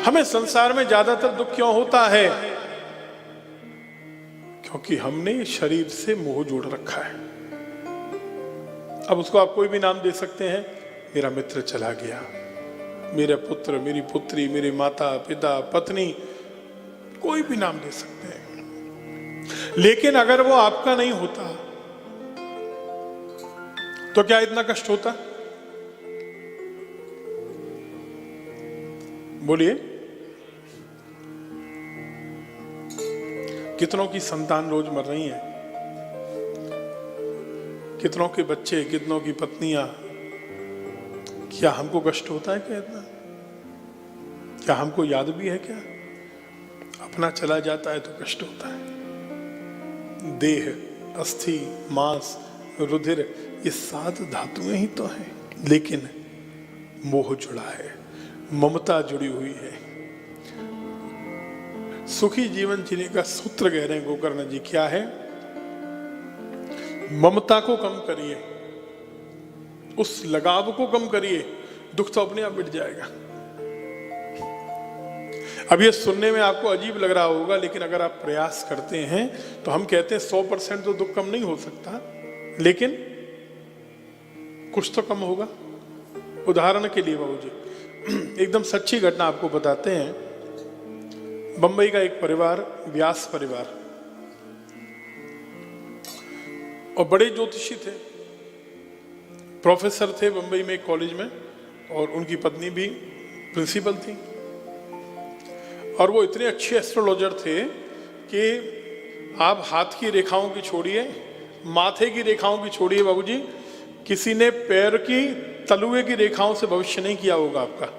हमें संसार में ज्यादातर दुख क्यों होता है? क्योंकि हमने शरीर से मोह जोड़ रखा है। अब उसको आप कोई भी नाम दे सकते हैं। मेरा मित्र चला गया, मेरा पुत्र, मेरी पुत्री, मेरे माता पिता, पत्नी, कोई भी नाम दे सकते हैं। लेकिन अगर वो आपका नहीं होता तो क्या इतना कष्ट होता? बोलिए। कितनों की संतान रोज मर रही है, कितनों के बच्चे, कितनों की पत्नियां। क्या हमको कष्ट होता है क्या इतना? क्या हमको याद भी है क्या? अपना चला जाता है तो कष्ट होता है। देह, अस्थि, मांस, रुधिर, ये 7 धातुएं ही तो हैं, लेकिन मोह जुड़ा है, ममता जुड़ी हुई है। सुखी जीवन जीने का सूत्र कह रहे हैं गोकर्ण जी, क्या है? ममता को कम करिए, उस लगाव को कम करिए, दुख तो अपने आप मिट जाएगा। अब ये सुनने में आपको अजीब लग रहा होगा, लेकिन अगर आप प्रयास करते हैं तो हम कहते हैं 100% तो दुख कम नहीं हो सकता, लेकिन कुछ तो कम होगा। उदाहरण के लिए बाबूजी, एकदम सच्ची घटना आपको बताते हैं। बंबई का एक परिवार, व्यास परिवार, और बड़े ज्योतिषी थे, प्रोफेसर थे बंबई में एक कॉलेज में, और उनकी पत्नी भी प्रिंसिपल थी। और वो इतने अच्छे एस्ट्रोलॉजर थे कि आप हाथ की रेखाओं की छोड़िए, माथे की रेखाओं की छोड़िए बाबूजी, किसी ने पैर की तलुए की रेखाओं से भविष्य नहीं किया होगा आपका।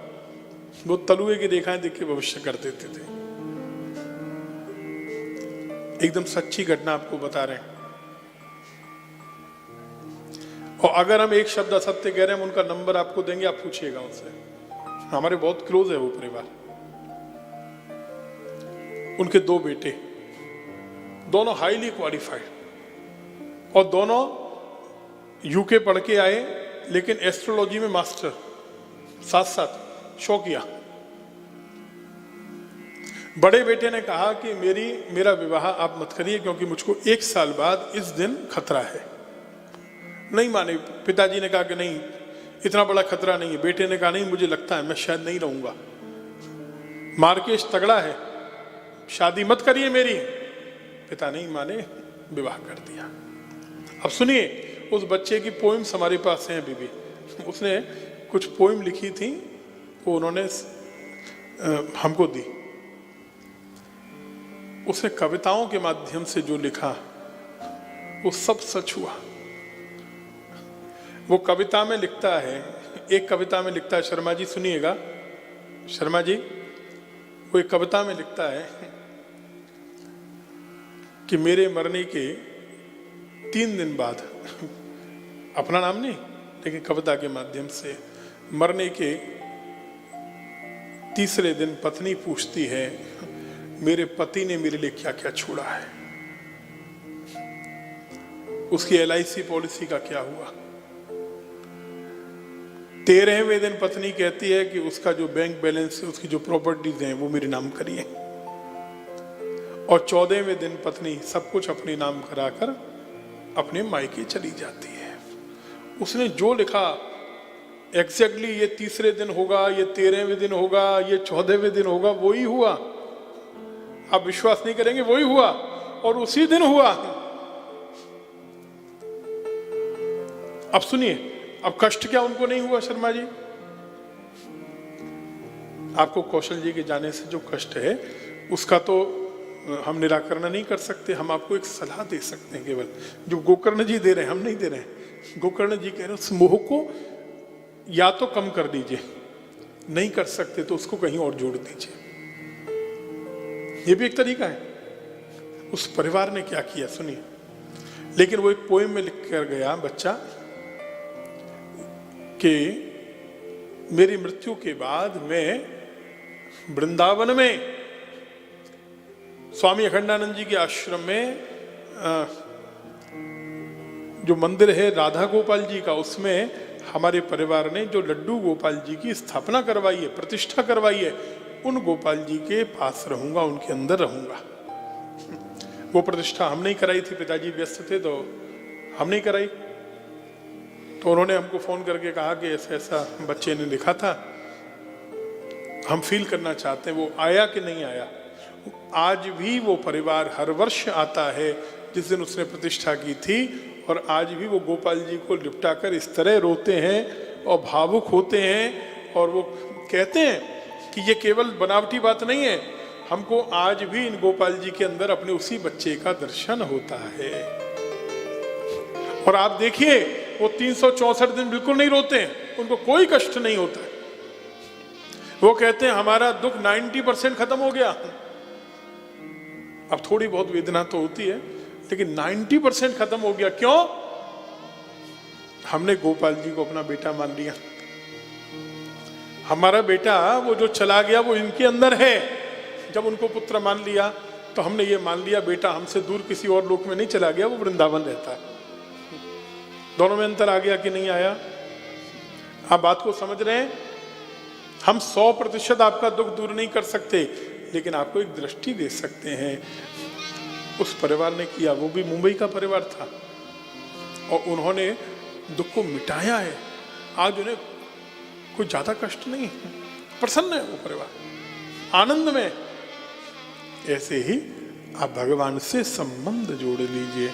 वो तलुए की रेखाएं देख के भविष्य कर देते थे। एकदम सच्ची घटना आपको बता रहे हैं। और अगर हम एक शब्द असत्य कह रहे हैं, हम उनका नंबर आपको देंगे, आप पूछिएगा उनसे। हमारे बहुत क्लोज है वो परिवार। उनके 2 बेटे, दोनों हाईली क्वालिफाइड, और दोनों यूके पढ़ के आए, लेकिन एस्ट्रोलॉजी में मास्टर, साथ साथ शो किया। बड़े बेटे ने कहा कि मेरा विवाह आप मत करिए, क्योंकि मुझको 1 साल बाद इस दिन खतरा है। नहीं माने। पिताजी ने कहा कि नहीं, इतना बड़ा खतरा नहीं है। बेटे ने कहा नहीं, मुझे लगता है मैं शायद नहीं रहूंगा, मार्केश तगड़ा है, शादी मत करिए मेरी। पिता नहीं माने, विवाह कर दिया। अब सुनिए, उस बच्चे की पोइम्स हमारे पास हैं अभी भी। उसने कुछ पोइम लिखी थी, वो उन्होंने हमको दी। उसने कविताओं के माध्यम से जो लिखा वो सब सच हुआ। वो कविता में लिखता है, एक कविता में लिखता है, शर्मा जी सुनिएगा, शर्मा जी, वो एक कविता में लिखता है कि मेरे मरने के 3 दिन बाद, अपना नाम नहीं लेकिन कविता के माध्यम से, मरने के 3रे दिन पत्नी पूछती है, मेरे पति ने मेरे लिए क्या क्या छोड़ा है, उसकी LIC पॉलिसी का क्या हुआ। 13वें दिन पत्नी कहती है कि उसका जो बैंक बैलेंस है, उसकी जो प्रॉपर्टीज हैं, वो मेरे नाम करिए। और 14वें दिन पत्नी सब कुछ अपने नाम कराकर अपने मायके चली जाती है। उसने जो लिखा एग्जैक्टली, ये 3रे दिन होगा, ये 13वें दिन होगा, ये 14वें दिन होगा, वही हुआ। आप विश्वास नहीं करेंगे, वही हुआ, और उसी दिन हुआ। अब सुनिए, अब कष्ट क्या उनको नहीं हुआ शर्मा जी? आपको कौशल जी के जाने से जो कष्ट है उसका तो हम निराकरण नहीं कर सकते, हम आपको एक सलाह दे सकते हैं केवल, जो गोकर्ण जी दे रहे हैं, हम नहीं दे रहे हैं। गोकर्ण जी कह रहे हैं उस मोह को या तो कम कर दीजिए, नहीं कर सकते तो उसको कहीं और जोड़ दीजिए। ये भी एक तरीका है। उस परिवार ने क्या किया सुनिए। लेकिन वो एक पोएम में लिख कर गया बच्चा कि मेरी मृत्यु के बाद मैं वृंदावन में स्वामी अखंडानंद जी के आश्रम में जो मंदिर है राधा गोपाल जी का, उसमें हमारे परिवार ने जो लड्डू गोपाल जी की स्थापना करवाई है, प्रतिष्ठा करवाई है, उन गोपाल जी के पास रहूंगा, उनके अंदर रहूंगा। वो प्रतिष्ठा हम नहीं कराई थी, पिताजी व्यस्त थे तो हम नहीं कराई। तो उन्होंने हमको फोन करके कहा कि ऐसा ऐसा बच्चे ने लिखा था, हम फील करना चाहते हैं। वो आया कि नहीं आया? आज भी वो परिवार हर वर्ष आता है जिस दिन उसने प्रतिष्ठा की थी, और आज भी वो गोपाल जी को लिपटा कर इस तरह रोते हैं और भावुक होते हैं, और वो कहते हैं कि ये केवल बनावटी बात नहीं है, हमको आज भी इन गोपाल जी के अंदर अपने उसी बच्चे का दर्शन होता है। और आप देखिए वो 364 दिन बिल्कुल नहीं रोते हैं, उनको कोई कष्ट नहीं होता है। वो कहते हैं हमारा दुख 90% खत्म हो गया। अब थोड़ी बहुत वेदना तो होती है, लेकिन 90% खत्म हो गया। क्यों? हमने गोपाल जी को अपना बेटा मान लिया। हमारा बेटा वो जो चला गया वो इनके अंदर है। जब उनको पुत्र मान लिया तो हमने ये मान लिया बेटा हमसे दूर किसी और लोक में नहीं चला गया, वो वृंदावन रहता है। दोनों में अंतर आ गया कि नहीं आया? आप बात को समझ रहे हैं? हम 100% आपका दुख दूर नहीं कर सकते, लेकिन आपको एक दृष्टि दे सकते हैं। उस परिवार ने किया, वो भी मुंबई का परिवार था, और उन्होंने दुख को मिटाया है। आज उन्हें कोई ज्यादा कष्ट नहीं, प्रसन्न है वो परिवार, आनंद में। ऐसे ही आप भगवान से संबंध जोड़ लीजिए।